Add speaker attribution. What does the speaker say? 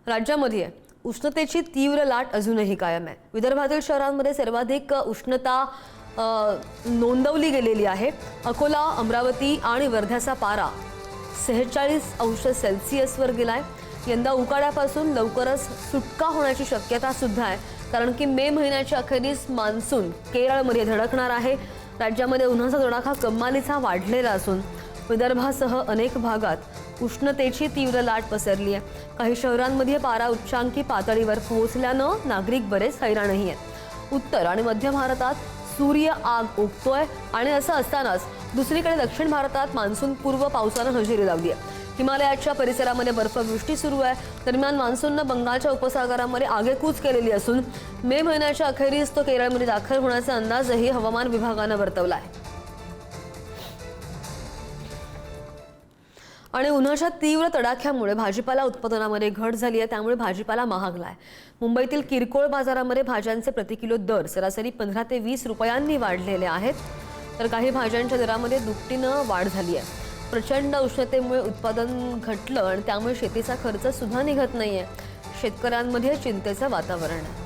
Speaker 1: राज्यामध्ये उष्णतेची तीव्र लाट अजूनही कायम आहे। विदर्भातील शहरांमध्ये सर्वाधिक उष्णता नोंदवली गेलेली आहे। अकोला, अमरावती आणि वर्ध्याचा पारा 46° वर गेलाय। यंदा उकाड्यापासून लवकरच सुटका होण्याची शक्यता सुद्धा आहे, कारण की मे महिन्याच्या अखेरीस मान्सून केरळमध्ये धडकणार आहे। राज्यामध्ये उन्हाचा तडाखा कमालीचा वाढलेला असून विदर्भासह अनेक भागात उष्णतेची तीव्र लाट पसरली आहे। काही शहरांमध्ये पारा उच्चांकी पातळीवर पोहोचल्यानं नागरिक बरेच हैराणही आहेत। उत्तर आणि मध्य भारतात सूर्य आग ओकतोय आणि असं असतानाच दुसरीकडे दक्षिण भारतात मान्सून पूर्व पावसानं हजेरी लावली आहे। हिमालयाच्या परिसरामध्ये बर्फवृष्टी सुरू आहे। दरम्यान मान्सूननं बंगालच्या उपसागरामध्ये आगेकूच केलेली असून मे महिन्याच्या अखेरीस तो केरळमध्ये दाखल होण्याचा अंदाजही हवामान विभागानं वर्तवला आहे। आणि उन्हाच्या तीव्र तडाख्यामुळे भाजीपाला उत्पादनामध्ये घट झाली आहे, त्यामुळे भाजीपाला महागलाय। मुंबईतील किरकोळ बाजारामध्ये भाज्यांचे प्रति किलो दर सरासरी 15 ते 20 रुपयांनी वाढलेले आहेत, तर काही भाज्यांच्या दरामध्ये दुपटीनं वाढ झाली आहे। प्रचंड उष्णतेमुळे उत्पादन घटलं आणि त्यामुळे शेतीचा खर्च सुद्धा निघत नाहीये। शेतकऱ्यांमध्ये चिंतेचं वातावरण आहे।